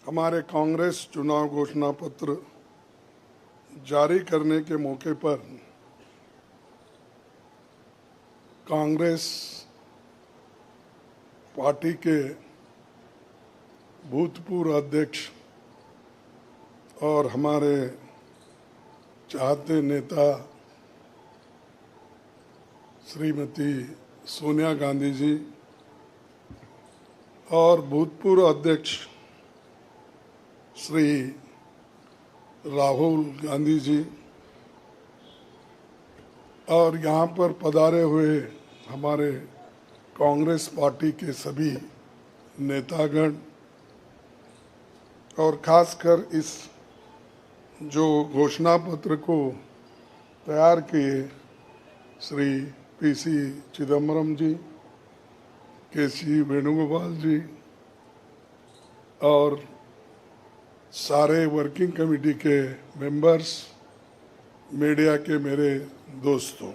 हमारे कांग्रेस चुनाव घोषणा पत्र जारी करने के मौके पर कांग्रेस पार्टी के भूतपूर्व अध्यक्ष और हमारे चाहते नेता श्रीमती सोनिया गांधी जी और भूतपूर्व अध्यक्ष श्री राहुल गांधी जी और यहाँ पर पधारे हुए हमारे कांग्रेस पार्टी के सभी नेतागण और खासकर इस जो घोषणा पत्र को तैयार किए श्री पीसी चिदम्बरम जी, केसी वेणुगोपाल जी और सारे वर्किंग कमेटी के मेंबर्स, मीडिया के मेरे दोस्तों,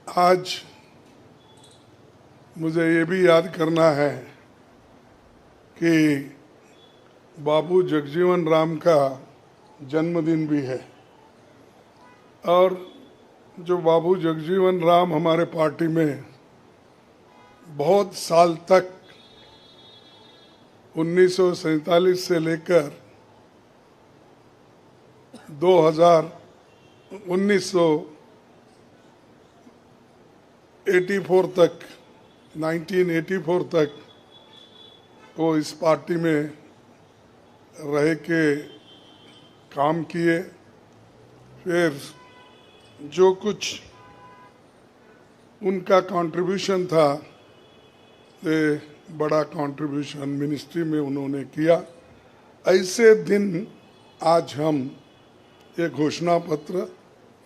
आज मुझे ये भी याद करना है कि बाबू जगजीवन राम का जन्मदिन भी है और जो बाबू जगजीवन राम हमारे पार्टी में बहुत साल तक 1947 से लेकर 1984 तक वो इस पार्टी में रह के काम किए। फिर जो कुछ उनका कंट्रीब्यूशन था, बड़ा कंट्रीब्यूशन मिनिस्ट्री में उन्होंने किया। ऐसे दिन आज हम ये घोषणा पत्र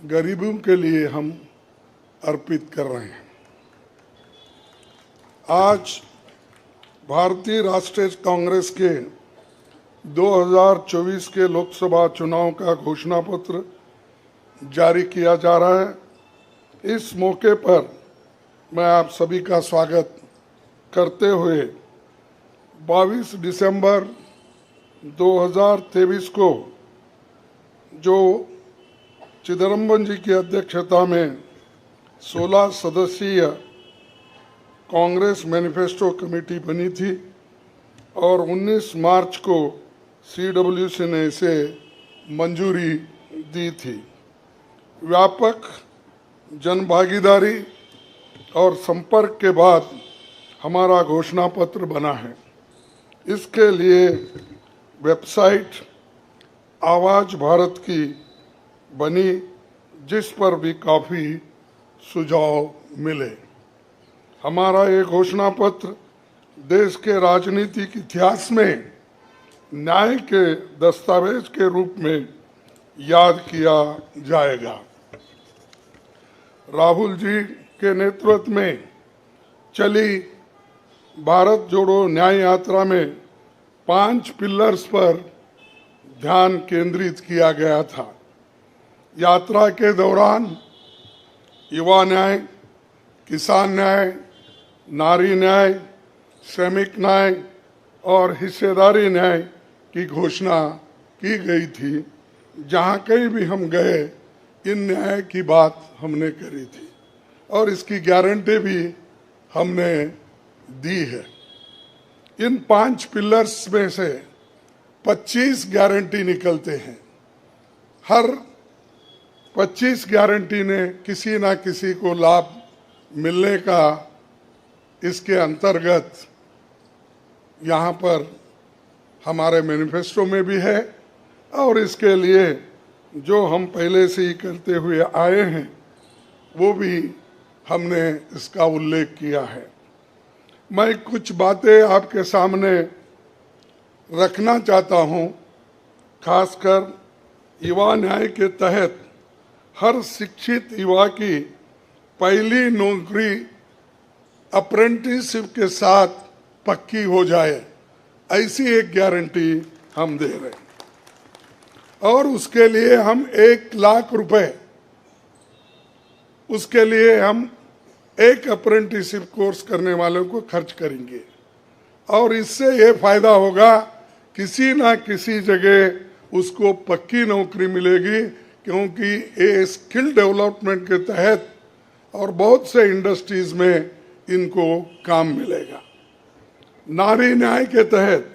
गरीबों के लिए हम अर्पित कर रहे हैं। आज भारतीय राष्ट्रीय कांग्रेस के 2024 के लोकसभा चुनाव का घोषणा पत्र जारी किया जा रहा है। इस मौके पर मैं आप सभी का स्वागत करते हुए 22 दिसंबर 2023 को जो चिदम्बरम जी की अध्यक्षता में 16 सदस्यीय कांग्रेस मैनिफेस्टो कमेटी बनी थी और 19 मार्च को CWC ने इसे मंजूरी दी थी। व्यापक जनभागीदारी और संपर्क के बाद हमारा घोषणा पत्र बना है। इसके लिए वेबसाइट आवाज भारत की बनी, जिस पर भी काफ़ी सुझाव मिले। हमारा ये घोषणा पत्र देश के राजनीतिक इतिहास में न्याय के दस्तावेज के रूप में याद किया जाएगा। राहुल जी के नेतृत्व में चली भारत जोड़ो न्याय यात्रा में 5 पिलर्स पर ध्यान केंद्रित किया गया था। यात्रा के दौरान युवा न्याय, किसान न्याय, नारी न्याय, श्रमिक न्याय और हिस्सेदारी न्याय की घोषणा की गई थी। जहाँ कहीं भी हम गए इन न्याय की बात हमने करी थी और इसकी गारंटी भी हमने दी है। इन 5 पिलर्स में से 25 गारंटी निकलते हैं। हर 25 गारंटी ने किसी ना किसी को लाभ मिलने का इसके अंतर्गत यहाँ पर हमारे मैनिफेस्टो में भी है और इसके लिए जो हम पहले से ही करते हुए आए हैं वो भी हमने इसका उल्लेख किया है। मैं कुछ बातें आपके सामने रखना चाहता हूँ। खासकर युवा न्याय के तहत हर शिक्षित युवा की पहली नौकरी अप्रेंटिसशिप के साथ पक्की हो जाए, ऐसी एक गारंटी हम दे रहे हैं और उसके लिए हम 1 लाख रुपए उसके लिए हम एक अप्रेंटिसशिप कोर्स करने वालों को खर्च करेंगे। और इससे ये फायदा होगा, किसी ना किसी जगह उसको पक्की नौकरी मिलेगी, क्योंकि ये स्किल डेवलपमेंट के तहत और बहुत से इंडस्ट्रीज में इनको काम मिलेगा। नारी न्याय के तहत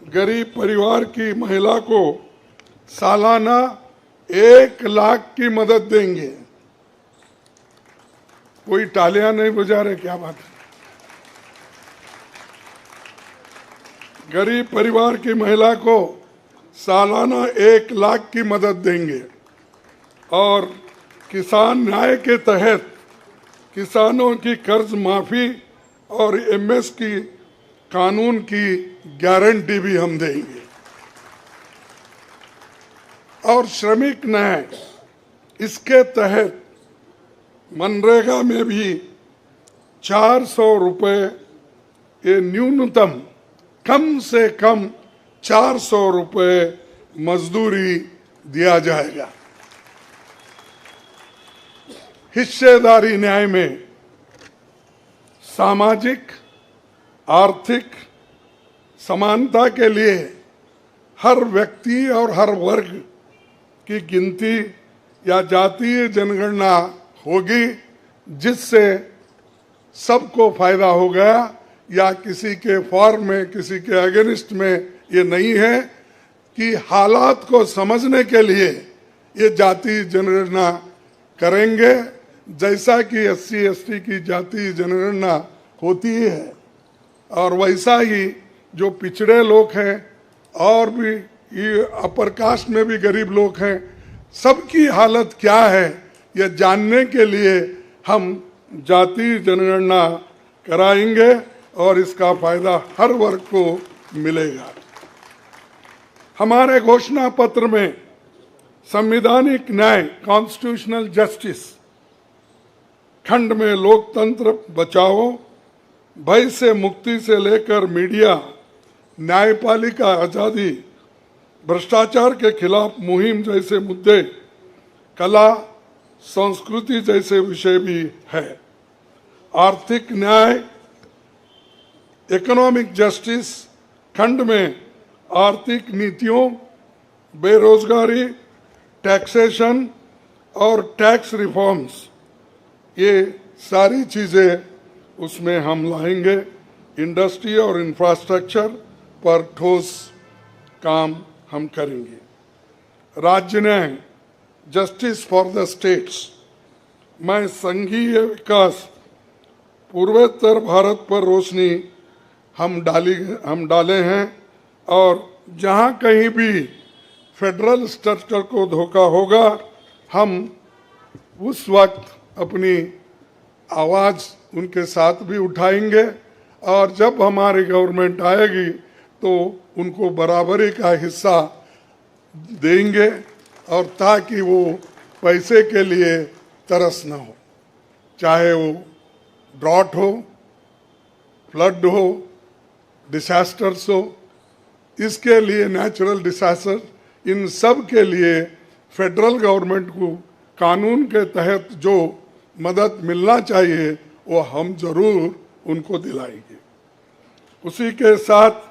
गरीब परिवार की महिला को सालाना 1 लाख की मदद देंगे। कोई तालियां नहीं बजा रहे, क्या बात है? गरीब परिवार की महिला को सालाना 1 लाख की मदद देंगे। और किसान न्याय के तहत किसानों की कर्ज माफी और एमएसपी कानून की गारंटी भी हम देंगे। और श्रमिक न्याय, इसके तहत मनरेगा में भी 400 रुपए, ये न्यूनतम कम से कम 400 रुपए मजदूरी दिया जाएगा। हिस्सेदारी न्याय में सामाजिक आर्थिक समानता के लिए हर व्यक्ति और हर वर्ग की गिनती या जातीय जनगणना होगी, जिससे सबको फायदा होगा, या किसी के फॉर्म में किसी के अगेंस्ट में ये नहीं है कि हालात को समझने के लिए ये जातीय जनगणना करेंगे, जैसा कि SC/ST की जातीय जनगणना होती है। और वैसा ही जो पिछड़े लोग हैं और भी ये अपर कास्ट में भी गरीब लोग हैं, सबकी हालत क्या है ये जानने के लिए हम जातीय जनगणना कराएंगे और इसका फायदा हर वर्ग को मिलेगा। हमारे घोषणा पत्र में संवैधानिक न्याय, कॉन्स्टिट्यूशनल जस्टिस खंड में लोकतंत्र बचाओ, भय से मुक्ति से लेकर मीडिया, न्यायपालिका आजादी, भ्रष्टाचार के खिलाफ मुहिम जैसे मुद्दे, कला संस्कृति जैसे विषय भी है। आर्थिक न्याय, इकोनॉमिक जस्टिस खंड में आर्थिक नीतियों, बेरोजगारी, टैक्सेशन और टैक्स रिफॉर्म्स, ये सारी चीजें उसमें हम लाएंगे। इंडस्ट्री और इंफ्रास्ट्रक्चर पर ठोस काम हम करेंगे। राज्य न्याय, जस्टिस फॉर द स्टेट्स में संघीय विकास, पूर्वोत्तर भारत पर रोशनी हम डाले हैं। और जहां कहीं भी फेडरल स्ट्रक्चर को धोखा होगा, हम उस वक्त अपनी आवाज उनके साथ भी उठाएंगे, और जब हमारी गवर्नमेंट आएगी तो उनको बराबरी का हिस्सा देंगे, और ताकि वो पैसे के लिए तरस न हो, चाहे वो ड्रॉट हो, फ्लड हो, डिसास्टर्स हो, इसके लिए नेचुरल डिसास्टर, इन सब के लिए फेडरल गवर्नमेंट को कानून के तहत जो मदद मिलना चाहिए वो हम जरूर उनको दिलाएंगे। उसी के साथ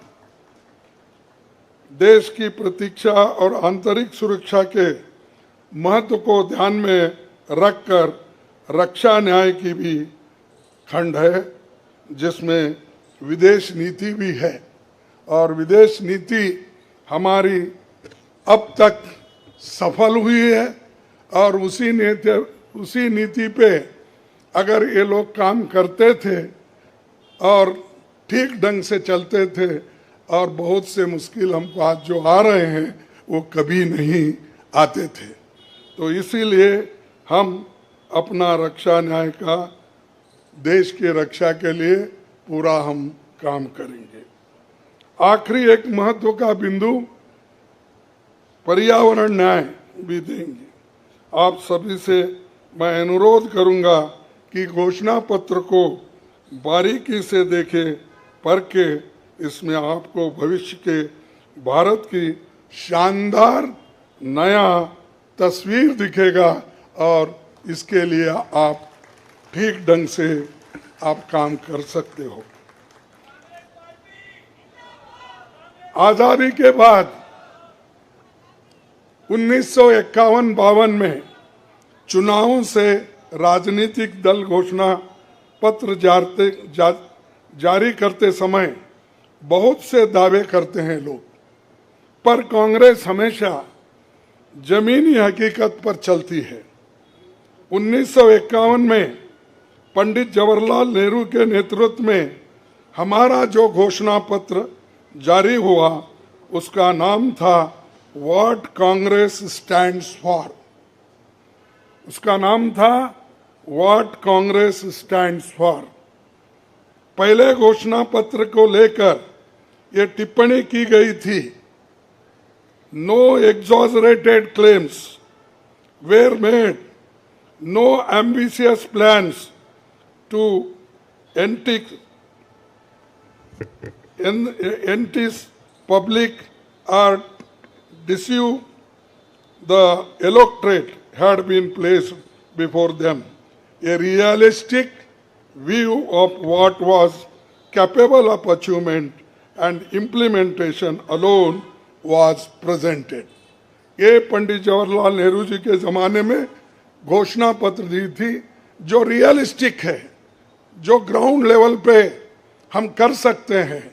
देश की प्रतीक्षा और आंतरिक सुरक्षा के महत्व को ध्यान में रखकर रक्षा न्याय की भी खंड है, जिसमें विदेश नीति भी है। और विदेश नीति हमारी अब तक सफल हुई है, और उसी नीति पे अगर ये लोग काम करते थे और ठीक ढंग से चलते थे, और बहुत से मुश्किल हमको आज जो आ रहे हैं वो कभी नहीं आते थे। तो इसीलिए हम अपना रक्षा न्याय का देश की रक्षा के लिए पूरा हम काम करेंगे। आखिरी एक महत्व का बिंदु पर्यावरण न्याय भी देंगे। आप सभी से मैं अनुरोध करूंगा कि घोषणा पत्र को बारीकी से देखें, पढ़ के इसमें आपको भविष्य के भारत की शानदार नया तस्वीर दिखेगा, और इसके लिए आप ठीक ढंग से आप काम कर सकते हो। आजादी के बाद 1951-52 में चुनावों से राजनीतिक दल घोषणा पत्र जारी करते समय बहुत से दावे करते हैं लोग, पर कांग्रेस हमेशा जमीनी हकीकत पर चलती है। 1951 में पंडित जवाहरलाल नेहरू के नेतृत्व में हमारा जो घोषणा पत्र जारी हुआ उसका नाम था व्हाट कांग्रेस स्टैंड्स फॉर। उसका नाम था व्हाट कांग्रेस स्टैंड्स फॉर। पहले घोषणा पत्र को लेकर ये टिप्पणी की गई थी, no exaggerated claims were made, no ambitious plans to entice public or deceive the electorate had been placed before them. A realistic view of what was capable of achievement and implementation alone was presented. ये पंडित जवाहरलाल नेहरू जी के जमाने में घोषणा पत्र दी थी जो realistic है, जो ग्राउंड लेवल पे हम कर सकते हैं,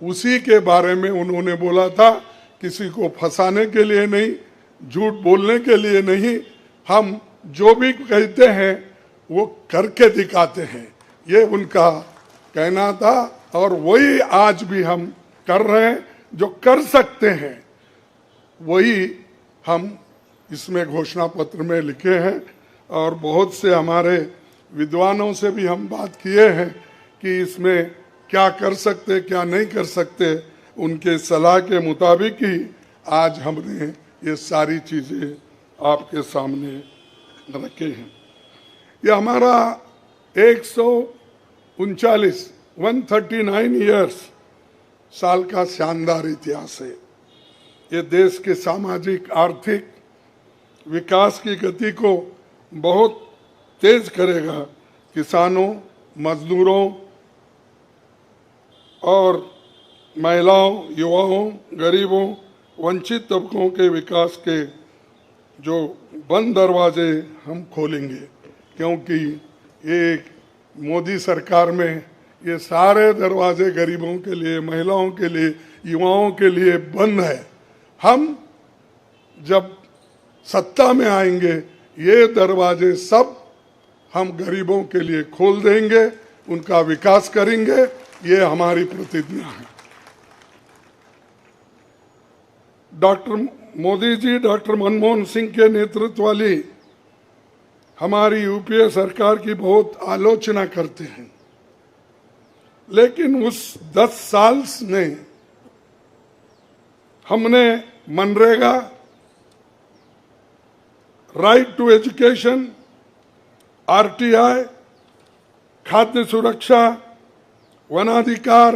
उसी के बारे में उन्होंने बोला था। किसी को फंसाने के लिए नहीं, झूठ बोलने के लिए नहीं, हम जो भी कहते हैं वो करके दिखाते हैं, ये उनका कहना था। और वही आज भी हम कर रहे हैं, जो कर सकते हैं वही हम इसमें घोषणा पत्र में लिखे हैं। और बहुत से हमारे विद्वानों से भी हम बात किए हैं कि इसमें क्या कर सकते क्या नहीं कर सकते, उनके सलाह के मुताबिक ही आज हमने ये सारी चीज़ें आपके सामने रखे हैं। ये हमारा 139 ईयर्स साल का शानदार इतिहास है। ये देश के सामाजिक आर्थिक विकास की गति को बहुत तेज करेगा। किसानों, मजदूरों और महिलाओं, युवाओं, गरीबों, वंचित तबकों के विकास के जो बंद दरवाजे हम खोलेंगे, क्योंकि एक मोदी सरकार में ये सारे दरवाजे गरीबों के लिए, महिलाओं के लिए, युवाओं के लिए बंद है। हम जब सत्ता में आएंगे ये दरवाजे सब हम गरीबों के लिए खोल देंगे, उनका विकास करेंगे, ये हमारी प्रतिज्ञा है। डॉक्टर मोदी जी, डॉक्टर मनमोहन सिंह के नेतृत्व वाली हमारी यूपीए सरकार की बहुत आलोचना करते हैं, लेकिन उस 10 साल में हमने MNREGA, right to education, RTI, खाद्य सुरक्षा, वनाधिकार,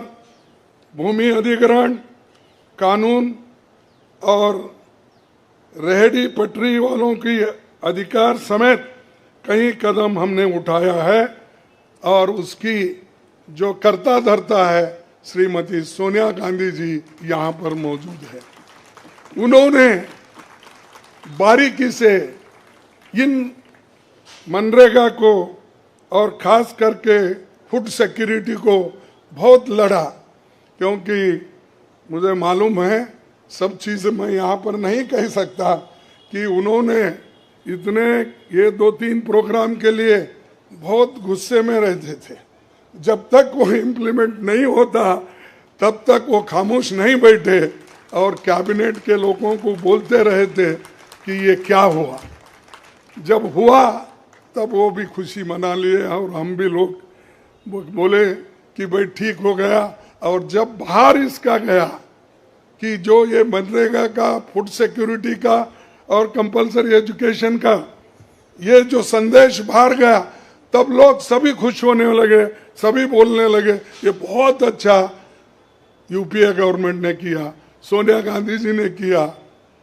भूमि अधिग्रहण कानून और रेहड़ी पटरी वालों की अधिकार समेत कई कदम हमने उठाया है। और उसकी जो कर्ता धर्ता है श्रीमती सोनिया गांधी जी यहाँ पर मौजूद है। उन्होंने बारीकी से इन मनरेगा को और खास करके फूड सिक्योरिटी को बहुत लड़ा, क्योंकि मुझे मालूम है सब चीज़ मैं यहाँ पर नहीं कह सकता कि उन्होंने इतने ये 2-3 प्रोग्राम के लिए बहुत गुस्से में रहते थे। जब तक वो इम्प्लीमेंट नहीं होता तब तक वो खामोश नहीं बैठे और कैबिनेट के लोगों को बोलते रहे थे कि ये क्या हुआ। जब हुआ तब वो भी खुशी मना लिए और हम भी लोग बोले कि भाई ठीक हो गया। और जब बाहर इसका गया कि जो ये मनरेगा का, फूड सिक्योरिटी का और कंपलसरी एजुकेशन का ये जो संदेश बाहर गया, तब लोग सभी खुश होने लगे, सभी बोलने लगे ये बहुत अच्छा यूपीए गवर्नमेंट ने किया, सोनिया गांधी जी ने किया।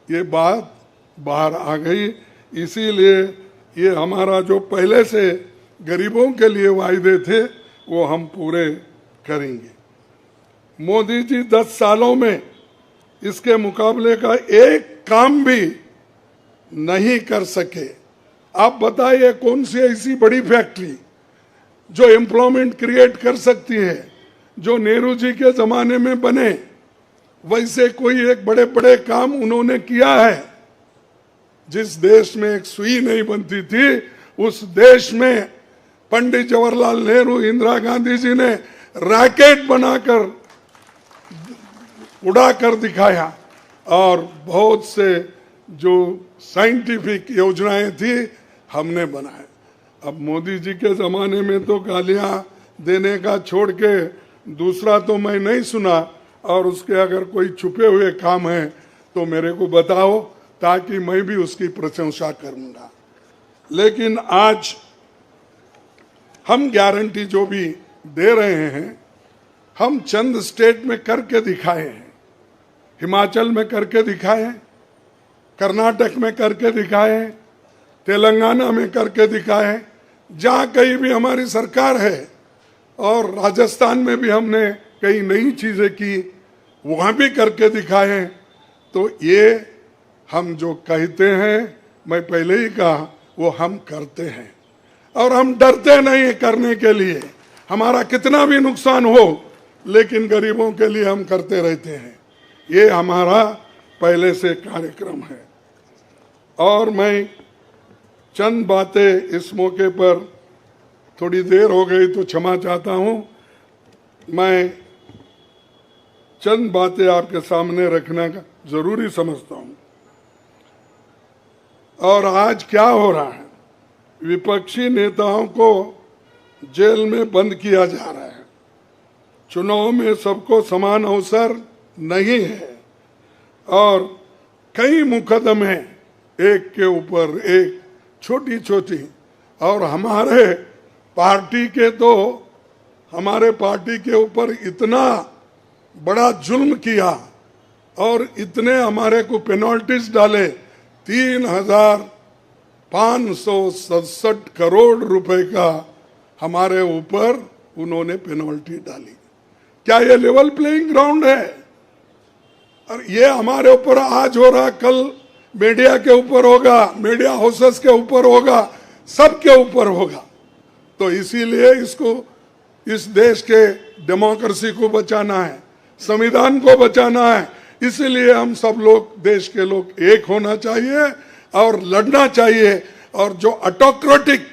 ये बात बाहर आ गई। इसीलिए ये हमारा जो पहले से गरीबों के लिए वायदे थे वो हम पूरे करेंगे। मोदी जी 10 सालों में इसके मुकाबले का एक काम भी नहीं कर सके। आप बताइए कौन सी ऐसी बड़ी फैक्ट्री जो एम्प्लॉयमेंट क्रिएट कर सकती है, जो नेहरू जी के जमाने में बने वैसे कोई एक बड़े बड़े काम उन्होंने किया है। जिस देश में एक सुई नहीं बनती थी उस देश में पंडित जवाहरलाल नेहरू, इंदिरा गांधी जी ने रॉकेट बनाकर उड़ा कर दिखाया और बहुत से जो साइंटिफिक योजनाएं थी हमने बनाए। अब मोदी जी के जमाने में तो गालियां देने का छोड़ के दूसरा तो मैं नहीं सुना, और उसके अगर कोई छुपे हुए काम है तो मेरे को बताओ ताकि मैं भी उसकी प्रशंसा करूंगा। लेकिन आज हम गारंटी जो भी दे रहे हैं हम चंद स्टेट में करके दिखाए हैं। हिमाचल में करके दिखाए, कर्नाटक में करके दिखाए, तेलंगाना में करके दिखाए, जहाँ कहीं भी हमारी सरकार है, और राजस्थान में भी हमने कई नई चीजें की, वहाँ भी करके दिखाए। तो ये हम जो कहते हैं, मैं पहले ही कहा, वो हम करते हैं और हम डरते नहीं करने के लिए। हमारा कितना भी नुकसान हो लेकिन गरीबों के लिए हम करते रहते हैं। ये हमारा पहले से कार्यक्रम है। और मैं चंद बातें इस मौके पर, थोड़ी देर हो गई तो क्षमा चाहता हूं, मैं चंद बातें आपके सामने रखना जरूरी समझता हूं। और आज क्या हो रहा है, विपक्षी नेताओं को जेल में बंद किया जा रहा है। चुनाव में सबको समान अवसर नहीं है और कई मुकदमे एक के ऊपर एक, छोटी छोटी, और हमारे पार्टी के ऊपर इतना बड़ा जुल्म किया और इतने हमारे को पेनल्टीज डाले। 3,567 करोड़ रुपए का हमारे ऊपर उन्होंने पेनल्टी डाली। क्या ये लेवल प्लेइंग ग्राउंड है? और ये हमारे ऊपर आज हो रहा, कल मीडिया के ऊपर होगा, मीडिया हाउसेस के ऊपर होगा, सबके ऊपर होगा। तो इसीलिए इसको, इस देश के डेमोक्रेसी को बचाना है, संविधान को बचाना है। इसीलिए हम सब लोग, देश के लोग एक होना चाहिए और लड़ना चाहिए। और जो ऑटोक्रेटिक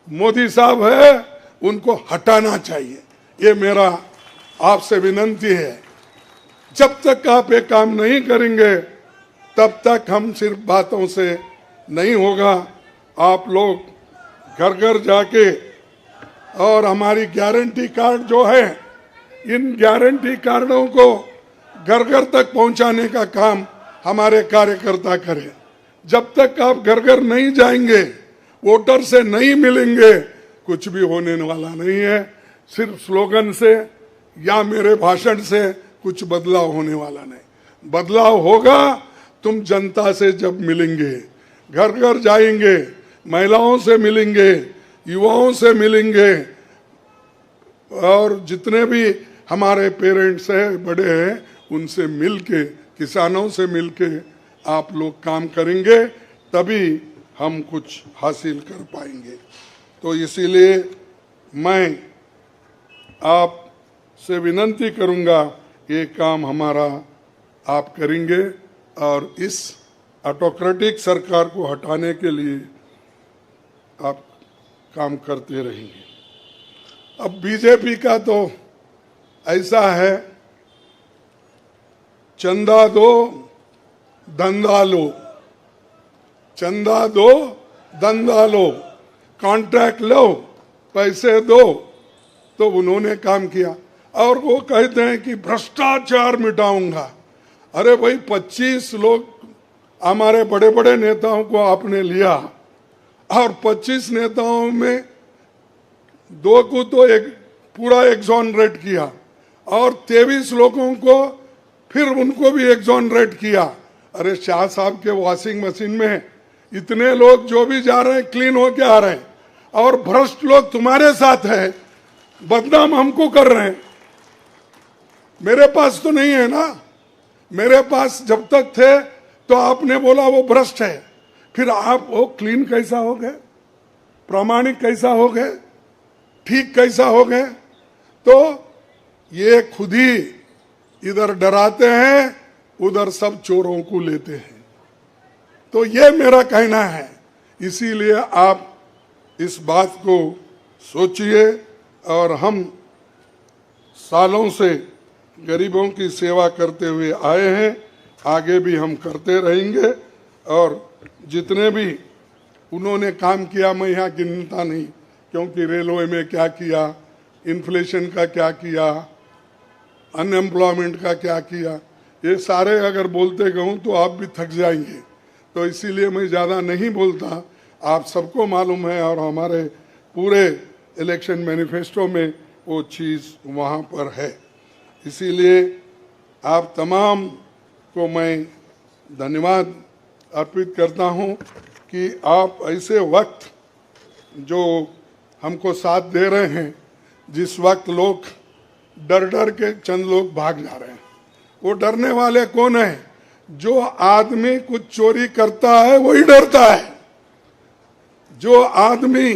मोदी साहब है उनको हटाना चाहिए। ये मेरा आपसे विनती है। जब तक आप ये काम नहीं करेंगे तब तक हम सिर्फ बातों से नहीं होगा। आप लोग घर घर जाके, और हमारी गारंटी कार्ड जो है, इन गारंटी कार्डों को घर घर तक पहुंचाने का काम हमारे कार्यकर्ता करें। जब तक आप घर घर नहीं जाएंगे, वोटर से नहीं मिलेंगे, कुछ भी होने वाला नहीं है। सिर्फ स्लोगन से या मेरे भाषण से कुछ बदलाव होने वाला नहीं। बदलाव होगा तुम जनता से जब मिलेंगे, घर घर जाएंगे, महिलाओं से मिलेंगे, युवाओं से मिलेंगे, और जितने भी हमारे पेरेंट्स हैं, बड़े हैं, उनसे मिलके, किसानों से मिलके आप लोग काम करेंगे, तभी हम कुछ हासिल कर पाएंगे। तो इसीलिए मैं आपसे विनती करूंगा, ये काम हमारा आप करेंगे और इस ऑटोक्रेटिक सरकार को हटाने के लिए आप काम करते रहेंगे। अब बीजेपी का तो ऐसा है, चंदा दो धंधा लो, चंदा दो धंधा लो, कॉन्ट्रैक्ट लो, पैसे दो। तो उन्होंने काम किया और वो कहते हैं कि भ्रष्टाचार मिटाऊंगा। अरे भाई, 25 लोग हमारे बड़े बड़े नेताओं को आपने लिया और 25 नेताओं में 2 को तो एक पूरा एक्सोनरेट किया और 23 लोगों को फिर उनको भी एक्सोनरेट किया। अरे शाह साहब के वॉशिंग मशीन में इतने लोग जो भी जा रहे हैं क्लीन होके आ रहे हैं, और भ्रष्ट लोग तुम्हारे साथ है, बदनाम हमको कर रहे हैं। मेरे पास तो नहीं है ना, मेरे पास जब तक थे तो आपने बोला वो भ्रष्ट है, फिर आप वो क्लीन कैसा हो गए, प्रामाणिक कैसा हो गए, ठीक कैसा हो गए? तो ये खुद ही इधर डराते हैं, उधर सब चोरों को लेते हैं। तो ये मेरा कहना है। इसीलिए आप इस बात को सोचिए, और हम सालों से गरीबों की सेवा करते हुए आए हैं, आगे भी हम करते रहेंगे। और जितने भी उन्होंने काम किया, मैं यहाँ गिनता नहीं, क्योंकि रेलवे में क्या किया, इन्फ्लेशन का क्या किया, अनएम्प्लॉयमेंट का क्या किया, ये सारे अगर बोलते कहूँ तो आप भी थक जाएंगे। तो इसीलिए मैं ज़्यादा नहीं बोलता, आप सबको मालूम है, और हमारे पूरे इलेक्शन मैनिफेस्टो में वो चीज़ वहाँ पर है। इसीलिए आप तमाम को मैं धन्यवाद अर्पित करता हूँ कि आप ऐसे वक्त जो हमको साथ दे रहे हैं, जिस वक्त लोग डर डर के चंद लोग भाग जा रहे हैं। वो डरने वाले कौन है? जो आदमी कुछ चोरी करता है वही डरता है। जो आदमी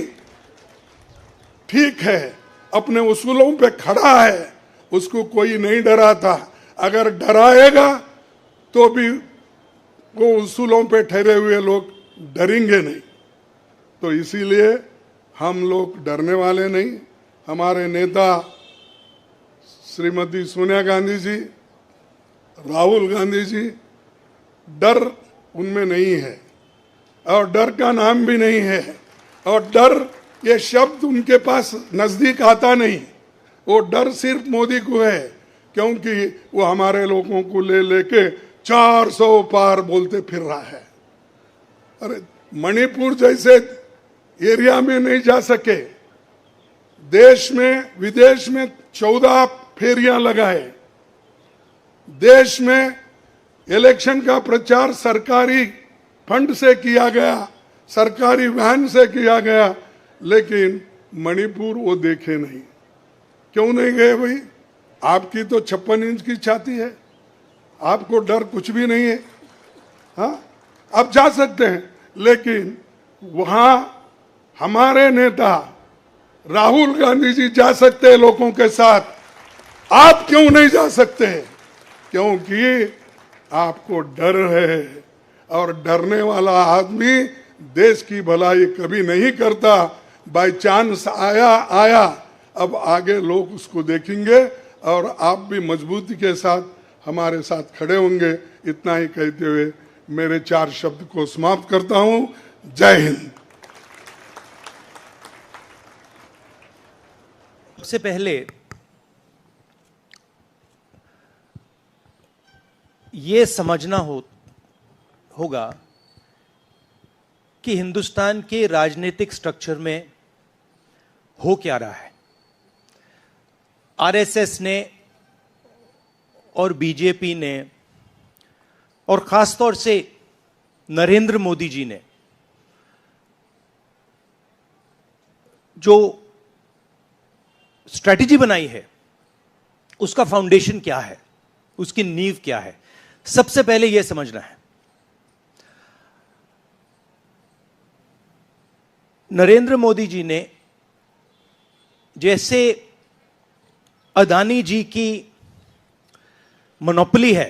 ठीक है, अपने उसूलों पे खड़ा है, उसको कोई नहीं डराता। अगर डराएगा तो भी वो उसूलों पे ठहरे हुए लोग डरेंगे नहीं। तो इसीलिए हम लोग डरने वाले नहीं। हमारे नेता श्रीमती सोनिया गांधी जी, राहुल गांधी जी, डर उनमें नहीं है, और डर का नाम भी नहीं है, और डर ये शब्द उनके पास नजदीक आता नहीं। वो डर सिर्फ मोदी को है, क्योंकि वो हमारे लोगों को ले लेके 400 पार बोलते फिर रहा है। अरे मणिपुर जैसे एरिया में नहीं जा सके, देश में विदेश में 14 फेरियां लगाए, देश में इलेक्शन का प्रचार सरकारी फंड से किया गया, सरकारी वैन से किया गया, लेकिन मणिपुर वो देखे नहीं। क्यों नहीं गए भाई? आपकी तो 56 इंच की छाती है, आपको डर कुछ भी नहीं है। हाँ, आप जा सकते हैं, लेकिन वहां हमारे नेता राहुल गांधी जी जा सकते हैं लोगों के साथ, आप क्यों नहीं जा सकते? क्योंकि आपको डर है, और डरने वाला आदमी देश की भलाई कभी नहीं करता। बाय चांस आया, अब आगे लोग उसको देखेंगे, और आप भी मजबूती के साथ हमारे साथ खड़े होंगे। इतना ही कहते हुए मेरे 4 शब्द को समाप्त करता हूं। जय हिंद। सबसे पहले ये समझना होगा कि हिंदुस्तान के राजनीतिक स्ट्रक्चर में हो क्या रहा है। आरएसएस ने और बीजेपी ने, और खासतौर से नरेंद्र मोदी जी ने जो स्ट्रैटेजी बनाई है, उसका फाउंडेशन क्या है, उसकी नींव क्या है, सबसे पहले यह समझना है। नरेंद्र मोदी जी ने जैसे अदानी जी की मोनोपोली है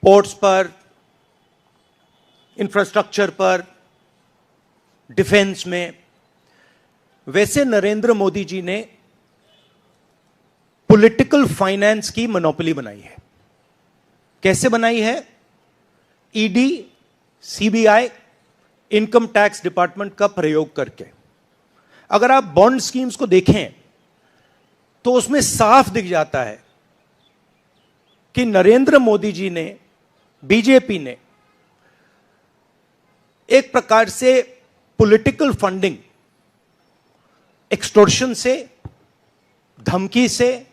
पोर्ट्स पर, इंफ्रास्ट्रक्चर पर, डिफेंस में, वैसे नरेंद्र मोदी जी ने पॉलिटिकल फाइनेंस की मोनोपोली बनाई है। कैसे बनाई है? ED, CBI, income tax department का प्रयोग करके। अगर आप बॉन्ड स्कीम्स को देखें तो उसमें साफ दिख जाता है कि नरेंद्र मोदी जी ने, बीजेपी ने एक प्रकार से पॉलिटिकल फंडिंग एक्सटॉर्शन से, धमकी से,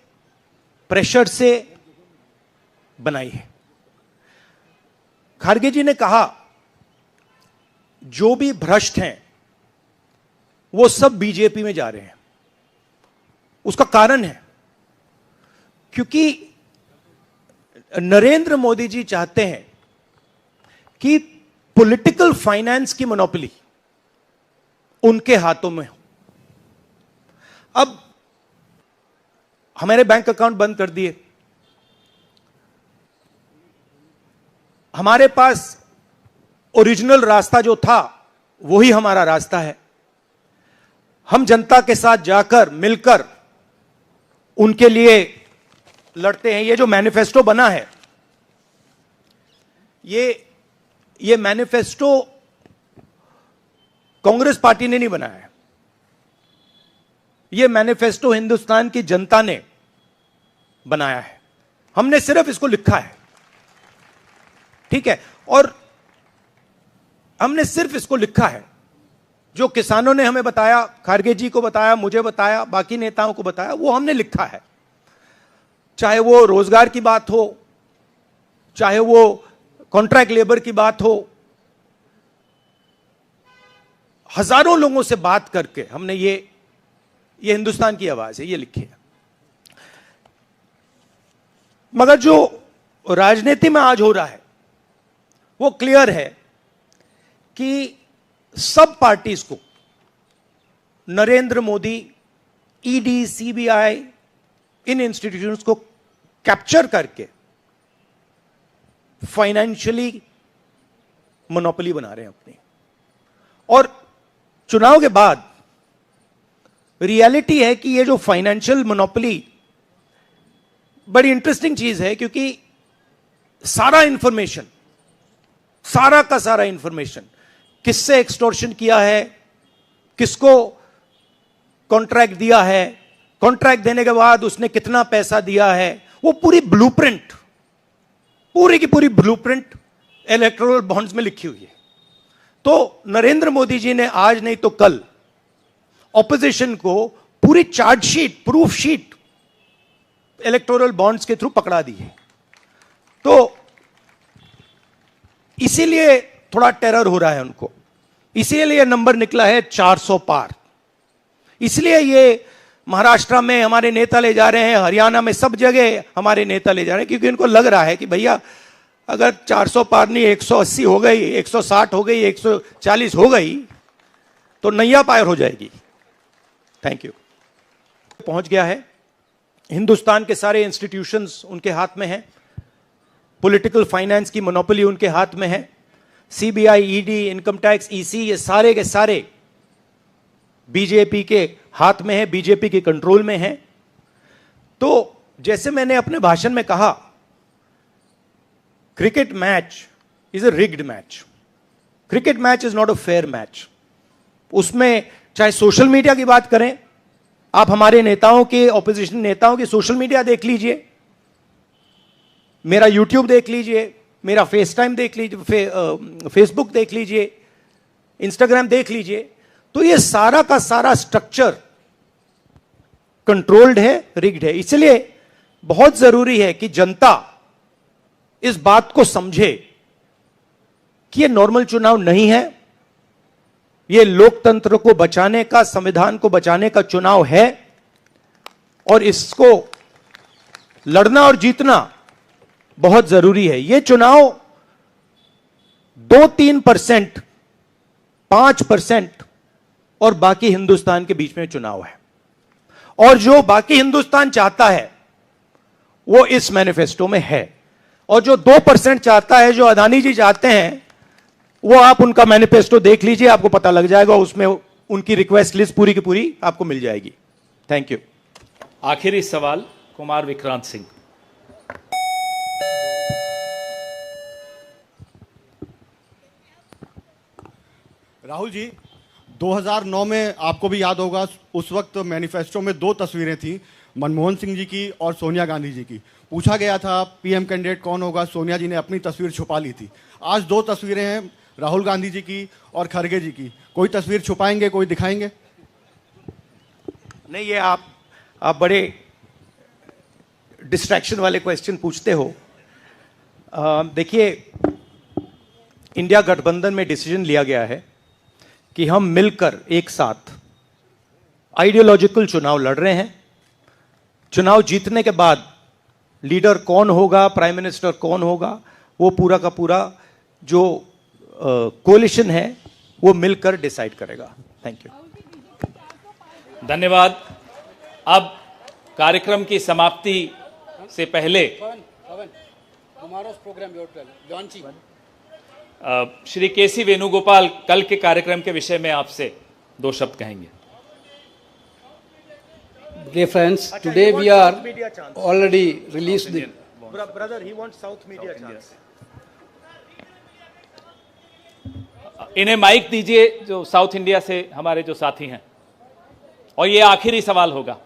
प्रेशर से बनाई है। खड़गे जी ने कहा जो भी भ्रष्ट हैं वो सब बीजेपी में जा रहे हैं। उसका कारण है क्योंकि नरेंद्र मोदी जी चाहते हैं कि पॉलिटिकल फाइनेंस की मोनोपोली उनके हाथों में हो। अब हमारे बैंक अकाउंट बंद कर दिए, हमारे पास ओरिजिनल रास्ता जो था वही हमारा रास्ता है। हम जनता के साथ जाकर मिलकर उनके लिए लड़ते हैं। ये जो मैनिफेस्टो बना है, ये मैनिफेस्टो कांग्रेस पार्टी ने नहीं बनाया है। ये मैनिफेस्टो हिंदुस्तान की जनता ने बनाया है। हमने सिर्फ इसको लिखा है, ठीक है, और हमने सिर्फ इसको लिखा है। जो किसानों ने हमें बताया, खारगे जी को बताया, मुझे बताया, बाकी नेताओं को बताया, वो हमने लिखा है। चाहे वो रोजगार की बात हो, चाहे वो कॉन्ट्रैक्ट लेबर की बात हो, हजारों लोगों से बात करके हमने ये हिंदुस्तान की आवाज है, ये लिखी है। मगर जो राजनीति में आज हो रहा है वो क्लियर है कि सब पार्टीज को नरेंद्र मोदी, ईडी, सीबीआई, इन इंस्टीट्यूशंस को कैप्चर करके फाइनेंशियली मोनोपोली बना रहे हैं अपनी। और चुनाव के बाद रियलिटी है कि ये जो फाइनेंशियल मोनोपोली बड़ी इंटरेस्टिंग चीज है, क्योंकि सारा इंफॉर्मेशन, सारा का सारा इंफॉर्मेशन, किससे एक्सटॉर्शन किया है, किसको कॉन्ट्रैक्ट दिया है, कॉन्ट्रैक्ट देने के बाद उसने कितना पैसा दिया है, वो पूरी ब्लूप्रिंट, पूरी की पूरी ब्लूप्रिंट इलेक्टोरल बॉन्ड्स में लिखी हुई है। तो नरेंद्र मोदी जी ने आज नहीं तो कल ऑपोजिशन को पूरी chargesheet, proof sheet electoral bonds के थ्रू पकड़ा दी है। तो इसीलिए थोड़ा टेरर हो रहा है उनको, इसीलिए नंबर निकला है 400 पार। इसलिए ये महाराष्ट्र में हमारे नेता ले जा रहे हैं, हरियाणा में सब जगह हमारे नेता ले जा रहे हैं, क्योंकि इनको लग रहा है कि भैया अगर 400 पार नहीं 180 हो गई, 160 हो गई, 140 हो गई तो नैया पार हो जाएगी। Thank you. पहुंच गया है, हिंदुस्तान के सारे इंस्टीट्यूशंस उनके हाथ में हैं, पॉलिटिकल फाइनेंस की मोनोपोली उनके हाथ में है। CBI, ED, income tax, EC, ये सारे के सारे बीजेपी के हाथ में है, बीजेपी के कंट्रोल में है। तो जैसे मैंने अपने भाषण में कहा, cricket match is a rigged match. Cricket match is not a fair match. उसमें चाहे सोशल मीडिया की बात करें, आप हमारे नेताओं के, ऑपोजिशन नेताओं की सोशल मीडिया देख लीजिए, मेरा यूट्यूब देख लीजिए, मेरा फेस टाइम देख लीजिए, फेसबुक देख लीजिए, इंस्टाग्राम देख लीजिए, तो ये सारा का सारा स्ट्रक्चर कंट्रोल्ड है, रिग्ड है। इसलिए बहुत जरूरी है कि जनता इस बात को समझे कि ये नॉर्मल चुनाव नहीं है, ये लोकतंत्र को बचाने का, संविधान को बचाने का चुनाव है, और इसको लड़ना और जीतना बहुत जरूरी है। ये चुनाव 2-3%, 5% और बाकी हिंदुस्तान के बीच में चुनाव है। और जो बाकी हिंदुस्तान चाहता है वो इस मैनिफेस्टो में है, और जो 2% चाहता है, जो अदानी जी चाहते हैं, वो आप उनका मैनिफेस्टो देख लीजिए, आपको पता लग जाएगा। उसमें उनकी रिक्वेस्ट लिस्ट पूरी की पूरी आपको मिल जाएगी। Thank you. आखिरी सवाल कुमार विक्रांत सिंह। राहुल जी, 2009 में आपको भी याद होगा, उस वक्त मैनिफेस्टो में 2 तस्वीरें थी, मनमोहन सिंह जी की और सोनिया गांधी जी की। पूछा गया था पीएम कैंडिडेट कौन होगा, सोनिया जी ने अपनी तस्वीर छुपा ली थी। आज 2 तस्वीरें हैं, राहुल गांधी जी की और खड़गे जी की। कोई तस्वीर छुपाएंगे, कोई दिखाएंगे? नहीं, ये आप बड़े डिस्ट्रैक्शन वाले क्वेश्चन पूछते हो। देखिए, इंडिया गठबंधन में डिसीजन लिया गया है कि हम मिलकर एक साथ आइडियोलॉजिकल चुनाव लड़ रहे हैं। चुनाव जीतने के बाद लीडर कौन होगा, प्राइम मिनिस्टर कौन होगा, वो पूरा का पूरा जो कोलिशन है वो मिलकर डिसाइड करेगा. Thank you. धन्यवाद. अब कार्यक्रम की समाप्ति से पहले श्री केसी वेणुगोपाल कल के कार्यक्रम के विषय में आपसे 2 शब्द कहेंगे. Dear friends, today we are already released the Brother, he wants South media chance. इन्हें माइक दीजिए जो साउथ इंडिया से हमारे जो साथी हैं, और ये आखिरी सवाल होगा.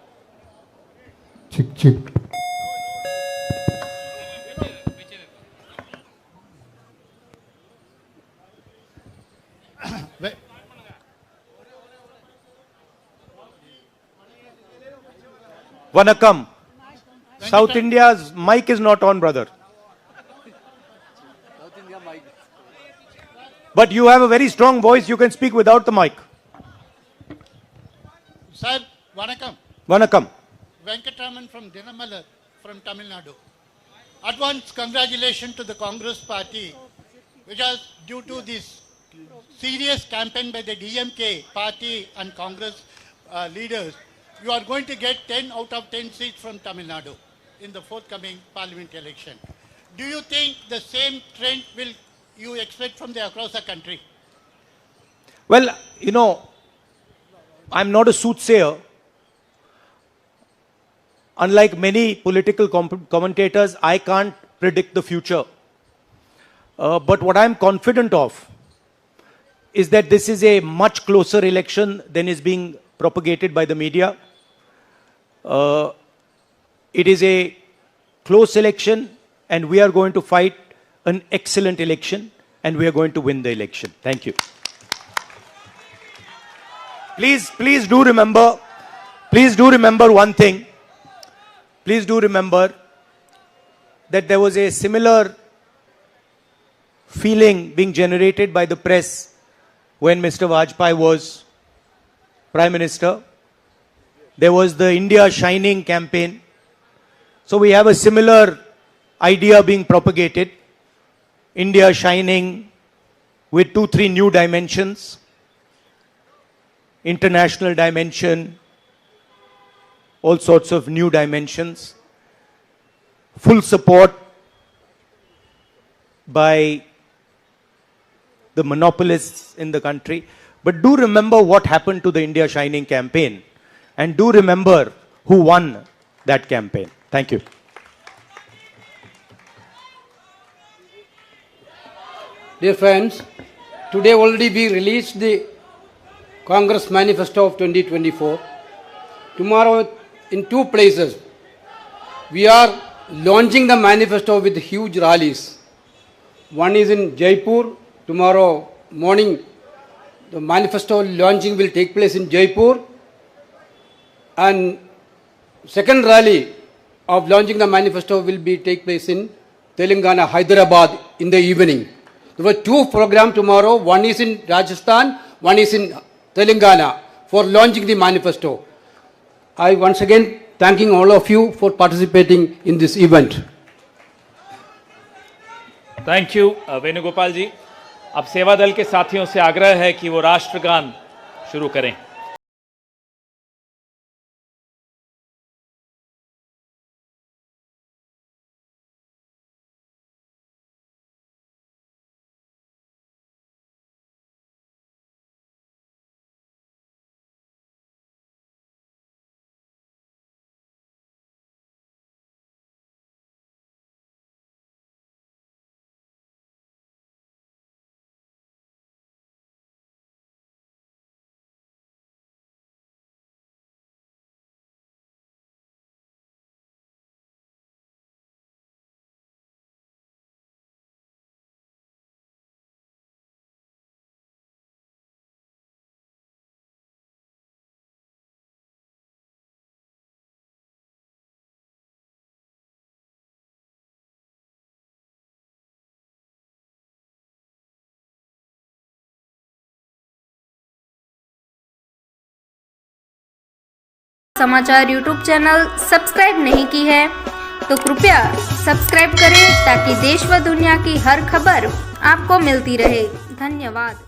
चिक चिक. Vanakkam. South India's mic is not on, brother. But you have a very strong voice. You can speak without the mic. Sir, Vanakkam. Vanakkam. Venkatraman from Dinamalar from Tamil Nadu. Advance congratulations to the Congress party, which was due to this serious campaign by the DMK party and Congress leaders. You are going to get 10 out of 10 seats from Tamil Nadu in the forthcoming parliament election. Do you think the same trend will you expect from the across the country? Well, you know, I'm not a soothsayer. Unlike many political commentators, I can't predict the future. But what I'm confident of is that this is a much closer election than is being propagated by the media. It is a close election, and we are going to fight an excellent election, and we are going to win the election. Thank you. Please do remember one thing. Please do remember that there was a similar feeling being generated by the press when Mr. Vajpayee was Prime Minister. There was the India Shining campaign. So we have a similar idea being propagated. India Shining with 2-3 new dimensions. International dimension, all sorts of new dimensions. Full support by the monopolists in the country. But do remember what happened to the India Shining campaign, and do remember who won that campaign. Thank you. Dear friends, today already we released the Congress Manifesto of 2024. Tomorrow in 2 places we are launching the manifesto with huge rallies. One is in Jaipur. Tomorrow morning the manifesto launching will take place in Jaipur, and second rally of launching the manifesto will take place in Telangana, Hyderabad in the evening. There were 2 programs tomorrow. One is in Rajasthan, one is in Telangana for launching the manifesto. I once again thanking all of you for participating in this event. Thank you Venugopal ji. अब सेवा दल के साथियों से आग्रह है कि वो राष्ट्रगान शुरू करें. समाचार यूट्यूब चैनल सब्सक्राइब नहीं की है तो कृपया सब्सक्राइब करें ताकि देश व दुनिया की हर खबर आपको मिलती रहे। धन्यवाद।